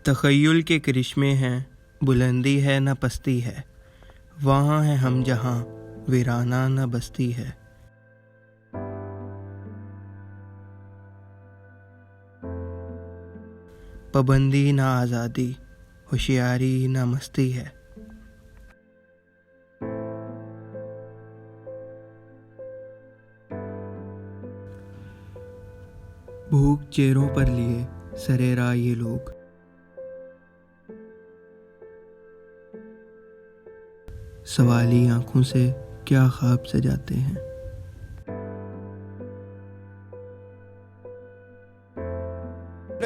तख़य्युल के करिश्मे हैं, बुलंदी है न पस्ती है, वहाँ है हम जहाँ वीराना न बस्ती है। पाबंदी न आज़ादी, होशियारी न मस्ती है। भूख चेहरों पर लिए सरेरा ये लोग, सवाली आंखों से क्या ख्वाब सजाते हैं।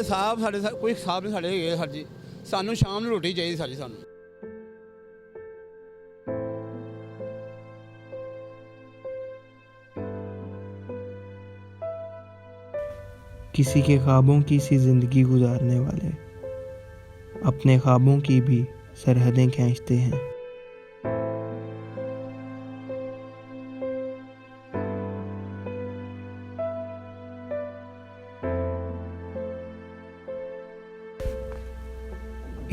साहब साढ़े कोई साहब नहीं साढ़े है सर जी, सानू शाम ਨੂੰ रोटी चाहिए सर जी। सानू किसी के ख्वाबों की सी जिंदगी गुजारने वाले अपने ख्वाबों की भी सरहदें खींचते हैं।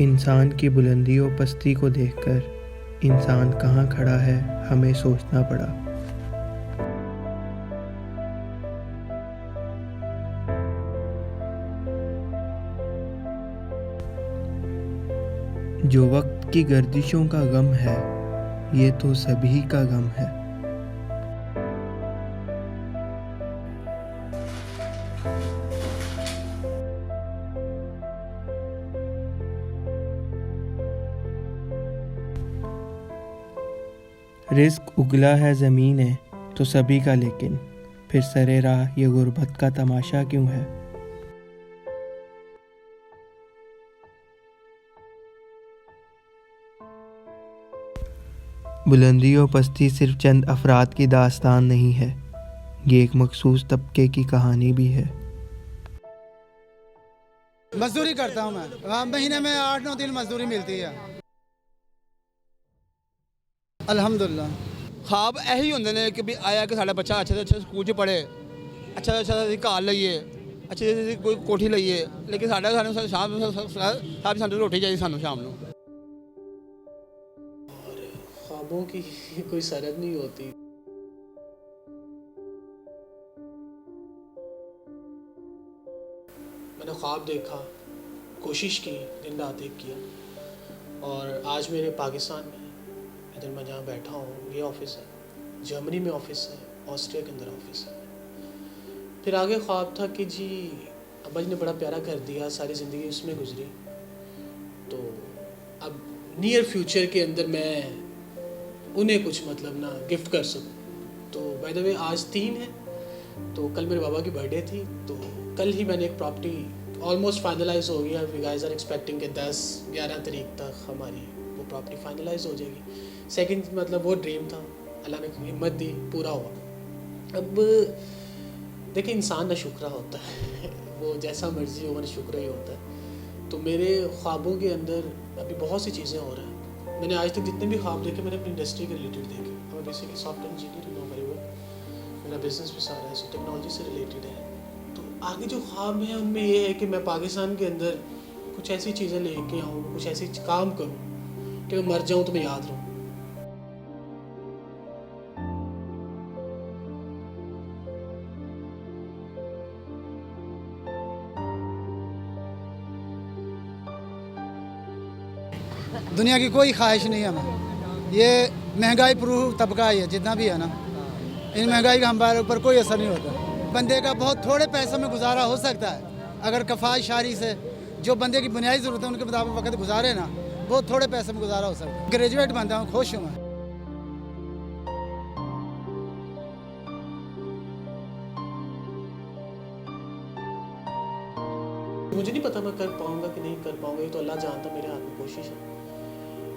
इंसान की बुलंदी और पस्ती को देखकर इंसान कहाँ खड़ा है हमें सोचना पड़ा। जो वक्त की गर्दिशों का गम है, ये तो सभी का गम है। रिस्क उगला है ज़मीन तो सभी का, लेकिन फिर सरे राह ये गुर्बत का तमाशा क्यों है। बुलंदी और पस्ती सिर्फ चंद अफराद की दास्तान नहीं है, ये एक मखसूस तबके की कहानी भी है। मजदूरी करता हूँ मैं, महीने में 8-9 दिन मजदूरी मिलती है। अल्हम्दुलिल्लाह। ख्वाब यही होंगे ने कि भी आया कि साडा बच्चा अच्छे से अच्छे स्कूल च पढ़े, अच्छा से अच्छा घर लईए, अच्छी से कोई कोठी लईए, लेकिन साडा शाम सानू रोटी चाहिए सानू शाम ਨੂੰ। ख्वाबों की कोई सरहद नहीं होती। मैंने ख्वाब देखा, कोशिश की, दिन रात एक किया, और आज मेरे पाकिस्तान में इधर मैं जहाँ बैठा हूँ ये ऑफिस है, जर्मनी में ऑफिस है, ऑस्ट्रिया के अंदर ऑफिस है। फिर आगे ख्वाब था कि जी अब्बा जी ने बड़ा प्यारा कर दिया, सारी ज़िंदगी उसमें गुजरी, तो अब नियर फ्यूचर के अंदर मैं उन्हें कुछ मतलब ना गिफ्ट कर सकूं। तो बाय द वे आज 3 है, तो कल मेरे बाबा की बर्थडे थी, तो कल ही मैंने एक प्रॉपर्टी ऑलमोस्ट फाइनलाइज हो गया। वी गाइस आर एक्सपेक्टिंग कि 10-11 तारीख तक हमारी वो प्रॉपर्टी फाइनलाइज हो जाएगी। सेकंड मतलब वो ड्रीम था, अल्लाह ने हिम्मत दी, पूरा हुआ। अब देखिए इंसान ना शुक्रा होता है वो जैसा मर्जी हो ना शुक्र ही होता है। तो मेरे ख्वाबों के अंदर अभी बहुत सी चीज़ें हो रही हैं। मैंने आज तक जितने भी ख्वाब देखे मैंने अपनी इंडस्ट्री के रिलेटेड देखे। मैं बेसिकली सॉफ्टवेयर इंजीनियर हूँ, वेरी वेल, मेरा बिजनेस भी सारा है, सो टेक्नोलॉजी से रिलेटेड है। तो आगे जो ख्वाब हैं उनमें ये है कि मैं पाकिस्तान के अंदर कुछ ऐसी चीज़ें लेके आऊँ, कुछ ऐसी काम करूँ कि मैं मर जाऊँ तो मैं याद रहूँ। दुनिया की कोई ख्वाहिश नहीं है हमें। ये महंगाई प्रूफ तबका ही है जितना भी है ना, इन महंगाई का हमारे ऊपर कोई असर नहीं होता। बंदे का बहुत थोड़े पैसों में गुजारा हो सकता है अगर कफायत शारी से जो बंदे की बुनियादी ज़रूरत है उनके मुताबिक वक्त गुजारे ना, बहुत थोड़े पैसे में गुजारा हो सकता है। ग्रेजुएट बंदा हूँ, खुश हूँ मैं। मुझे नहीं पता मैं कर पाऊँगा कि नहीं कर पाऊँगा, ये तो अल्लाह जानता, मेरे हाथ में कोशिश है।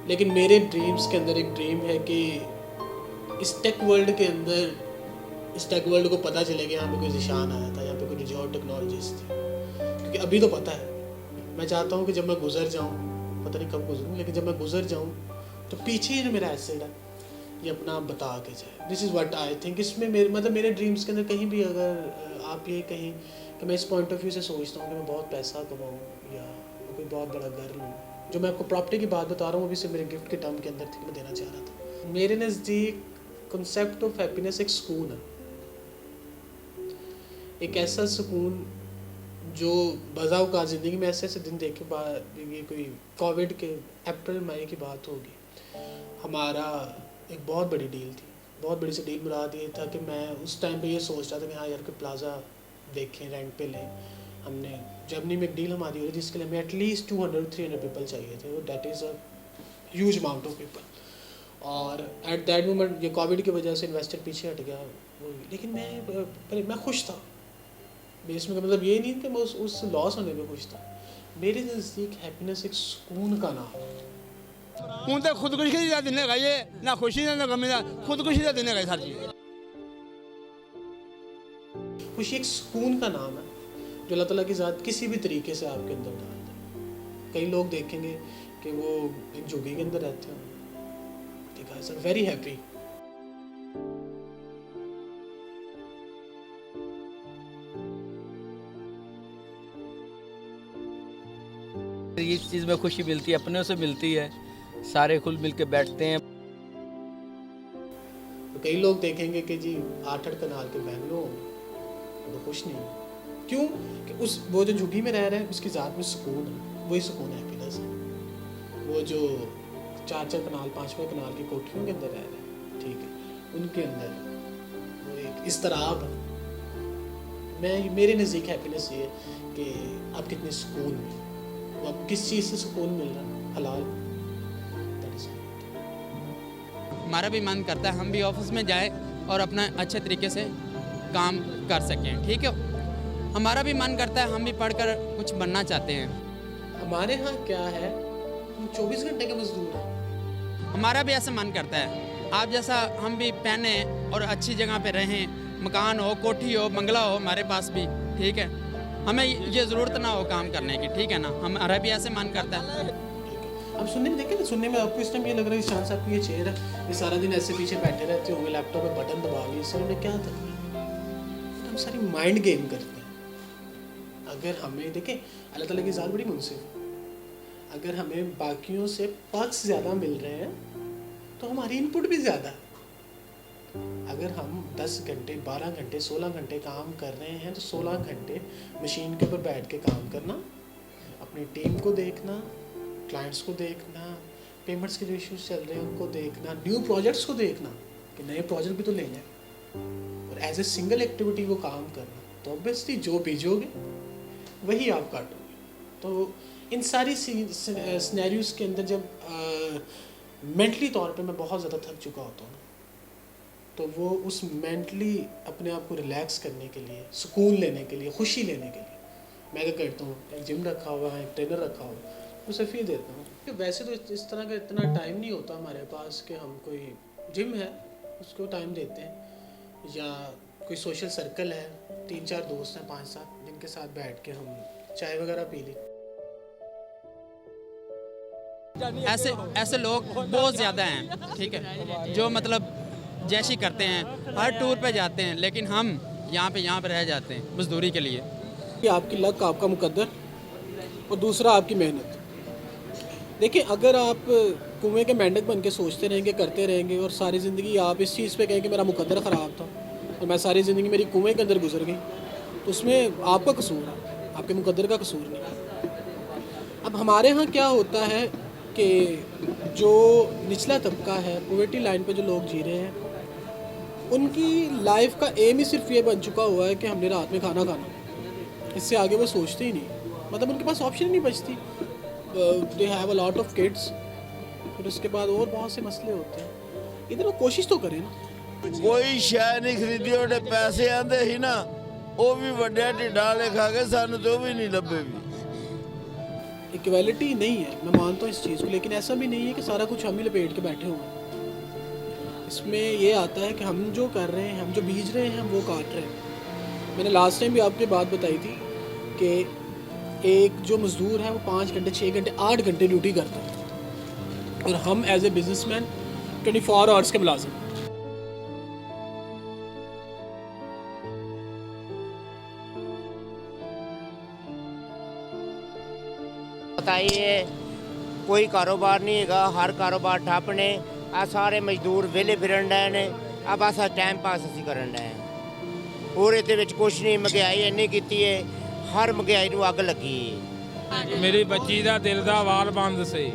लेकिन मेरे ड्रीम्स के अंदर एक ड्रीम है कि इस टेक वर्ल्ड के अंदर, इस टेक वर्ल्ड को पता चले कि यहाँ पे कोई ज़िशान आया था, यहाँ पे कोई और टेक्नोलॉजीज थी। क्योंकि अभी तो पता है, मैं चाहता हूँ कि जब मैं गुजर जाऊँ, पता नहीं कब गुजरूँ, लेकिन जब मैं गुजर जाऊँ तो पीछे ही जो मेरा एसेट है ये अपना बता के जाए। This is what I think. इसमें मेरे ड्रीम्स के अंदर कहीं भी अगर आप ये कहीं कि मैं इस पॉइंट ऑफ व्यू से सोचता हूँ कि मैं बहुत पैसा कमाऊँ या कोई एक बहुत बड़ा घर लूँ। जो मैं आपको प्रॉपर्टी की बात बता रहा हूँ वो भी सिर्फ मेरे गिफ्ट के टर्म के अंदर थी, मैं देना चाह रहा था। मेरे नज़दीक कॉन्सेप्ट ऑफ हैप्पीनेस एक सुकून है, एक ऐसा सुकून जो बज़ा औक़ात ज़िंदगी में ऐसे ऐसे दिन देखे बाद, ये कोई कोविड के अप्रैल मई की बात होगी, हमारा एक बहुत बड़ी डील थी। बहुत बड़ी सी डील मुराद ये था कि मैं उस टाइम पे ये सोच रहा था कि हाँ यार कोई प्लाज़ा देखें, रेंट पे लें। हमने जर्मनी में एक डील हमारी हो रही जिसके लिए हमें एटलीस्ट 200-300 पीपल चाहिए थे, that is a huge amount of people. और एट दैट मोमेंट ये कोविड की वजह से इन्वेस्टर पीछे हट गया वो, लेकिन मैं खुश था। इसमें का मतलब ये नहीं कि मैं उस लॉस होने में खुश था। मेरे नज़दीक हैप्पीनेस एक सुकून का नाम है। हूँ तो खुदकुशी का दिन है ये, ना खुशी ना गमी का, खुदकुशी का दिन है सर जी। खुशी एक सुकून का नाम है जो अल्लाह ताला की ज़ात किसी भी तरीके से आपके अंदर डाल दे। कई लोग देखेंगे कि वो एक झुग्गी के अंदर रहते हैं, ठीक है सर, वेरी हैप्पी। इस चीज़ में खुशी मिलती है, अपनों से मिलती है, सारे खुल मिल के बैठते हैं। तो कई लोग देखेंगे कि जी 8-8 कनाल के बंगलो तो खुश नहीं, क्यों कि उस वो जो झुग्गी में रह रहे हैं उसकी ज़ात में सुकून है, वही सुकून हैप्पीनेस है। वो जो 4-4 कनाल 5-5 कनाल की कोठियों के अंदर रह रहे हैं, ठीक है, उनके अंदर वो एक इस्तराब है। मेरे नज़दीक हैप्पीनेस ये कि आप कितने सुकून में, अब किस चीज़ से सुकून मिल रहा है, हलाल। हमारा भी मन करता है हम भी ऑफिस में जाए और अपना अच्छे तरीके से काम कर सकें, ठीक है। हमारा भी मन करता है हम भी पढ़कर कुछ बनना चाहते हैं। हमारे यहाँ क्या है, हम 24 घंटे के मजदूर हैं। हमारा भी ऐसा मन करता है आप जैसा हम भी पहने और अच्छी जगह पे रहें, मकान हो, कोठी हो, बंगला हो हमारे पास भी, ठीक है। हमें ये ज़रूरत ना हो काम करने की, ठीक है ना, हमारा भी ऐसे मन करता है। अब सुनने में देखें ना, सुनने में आपको इस टाइम ये लग रहा है शान साहब की ये चेयर है, ये सारा दिन ऐसे पीछे बैठे रहते होंगे, लैपटॉप पे बटन दबा लिए, इससे उन्हें क्या था, हम सारी माइंड गेम करते हैं। अगर हमें देखें अल्लाह ताला की ज़ात बड़ी मुनसिफ है, अगर हमें बाकियों से पक्स ज़्यादा मिल रहे हैं तो हमारी इनपुट भी ज़्यादा है। अगर हम 10 घंटे 12 घंटे 16 घंटे काम कर रहे हैं तो 16 घंटे मशीन के ऊपर बैठ के काम करना, अपनी टीम को देखना, क्लाइंट्स को देखना, पेमेंट्स के जो इश्यूज चल रहे हैं उनको देखना, न्यू प्रोजेक्ट्स को देखना कि नए प्रोजेक्ट भी तो लेने हैं, और एज ए सिंगल एक्टिविटी वो काम करना, तो ऑब्वियसली जो बीजोगे वही आप काटोगे। तो इन सारी सिनेरियोज के अंदर जब मेंटली तौर पे मैं बहुत ज़्यादा थक चुका होता हूँ, तो वो उस मेंटली अपने आप को रिलैक्स करने के लिए, सुकून लेने के लिए, खुशी लेने के लिए मैं क्या करता हूँ, एक जिम रखा हुआ है, एक ट्रेनर रखा हुआ है, उसे फी देता हूँ। कि वैसे तो इस तरह का इतना टाइम नहीं होता हमारे पास कि हम कोई जिम है उसको टाइम देते हैं, या कोई सोशल सर्कल है, 3-4 दोस्त हैं 5-7 जिनके साथ बैठ के हम चाय वगैरह पी ली। ऐसे लोग बहुत ज़्यादा हैं, ठीक है, जो मतलब जैसी करते हैं, हर टूर पे जाते हैं, लेकिन हम यहाँ पे रह जाते हैं मजदूरी के लिए। कि आपकी लक, आपका मुकद्दर, और दूसरा आपकी मेहनत। देखिए अगर आप कुएं के मेंढक बन के सोचते रहेंगे, करते रहेंगे, और सारी ज़िंदगी आप इस चीज़ पे कहें कि मेरा मुकद्दर ख़राब था और मैं सारी ज़िंदगी मेरी कुएं के अंदर गुजर गई, तो उसमें आपका कसूर है, आपके मुकद्दर का कसूर नहीं। अब हमारे यहाँ क्या होता है कि जो निचला तबका है, पॉवर्टी लाइन पे जो लोग जी रहे हैं, उनकी लाइफ का एम ही सिर्फ ये बन चुका हुआ है कि हमने रात में खाना खाना, इससे आगे वो सोचते ही नहीं, मतलब उनके पास ऑप्शन ही नहीं बचती। They have a lot of kids, फिर उसके बाद और बहुत से मसले होते हैं। इधर वो कोशिश तो करें ना। कोई शय नहीं खरीदी, उन्हें पैसे आंदे ही ना, वो भी वड्डे ढिड्डां वाले खा गए, सानू तो भी नहीं लभे भी। इक्वलिटी नहीं है, मैं मानता हूँ इस चीज़ को, लेकिन ऐसा भी नहीं है कि सारा कुछ हम ही लपेट के बैठे हुए हैं। इसमें ये आता है कि हम जो कर रहे हैं, हम जो बीज रहे हैं, हम वो काट रहे हैं। मैंने लास्ट टाइम भी आपको बात बताई थी कि एक जो मज़दूर है वो 5 घंटे 6 घंटे 8 घंटे ड्यूटी करता है, और हम एज ए बिजनेसमैन 24 आवर्स के मुलाजिम। ਆਈ ਹੈ। ਕੋਈ ਕਾਰੋਬਾਰ ਨਹੀਂ ਹੈਗਾ, ਹਰ ਕਾਰੋਬਾਰ ਠੱਪ ਨੇ। ਆ ਸਾਰੇ ਮਜ਼ਦੂਰ ਵਿਹਲੇ ਫਿਰਨ ਡਏ ਨੇ। ਆ ਬਸ ਆ ਟਾਈਮ ਪਾਸ ਅਸੀਂ ਕਰਨ ਡਏ ਹਾਂ। ਹੋਰ ਇਹਦੇ ਵਿੱਚ ਕੁਛ ਨਹੀਂ। ਮਹਿੰਗਾਈ ਇੰਨੀ ਕੀਤੀ ਹੈ, ਹਰ ਮਹਿੰਗਾਈ ਨੂੰ ਅੱਗ ਲੱਗੀ ਹੈ। ਮੇਰੀ ਬੱਚੀ ਦਾ ਦਿਲ ਦਾ ਵਾਲ ਬੰਦ ਸੀ।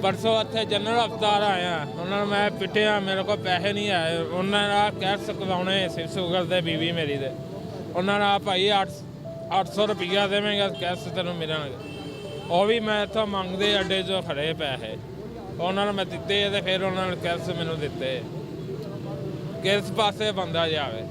ਪਰਸੋਂ ਇੱਥੇ ਜਨਰਲ ਹਸਪਤਾਲ ਆਇਆ, ਉਹਨਾਂ ਨੂੰ ਮੈਂ ਪਿੱਟਿਆ, ਮੇਰੇ ਕੋਲ ਪੈਸੇ ਨਹੀਂ ਆਏ। ਉਹਨਾਂ ਦਾ ਕੈਸ਼ ਕਰਵਾਉਣੇ ਸੀ ਸ਼ੂਗਰ ਦੇ ਬੀਬੀ ਮੇਰੀ ਦੇ। ਉਹਨਾਂ ਨੇ ਭਾਈ 800 ਰੁਪਈਆ ਦੇਵੇਂਗਾ ਕੈਸ਼ ਤੈਨੂੰ ਮਿਲਣਗੇ। ਉਹ ਵੀ ਮੈਂ ਇੱਥੋਂ ਮੰਗਦੇ ਅੱਡੇ 'ਚੋਂ ਖੜੇ ਪੈਸੇ, ਉਹਨਾਂ ਨੂੰ ਮੈਂ ਦਿੱਤੇ ਅਤੇ ਫਿਰ ਉਹਨਾਂ ਨੇ ਕੈਸ਼ ਮੈਨੂੰ ਦਿੱਤੇ। ਕਿਸ ਪਾਸੇ ਬੰਦਾ ਜਾਵੇ।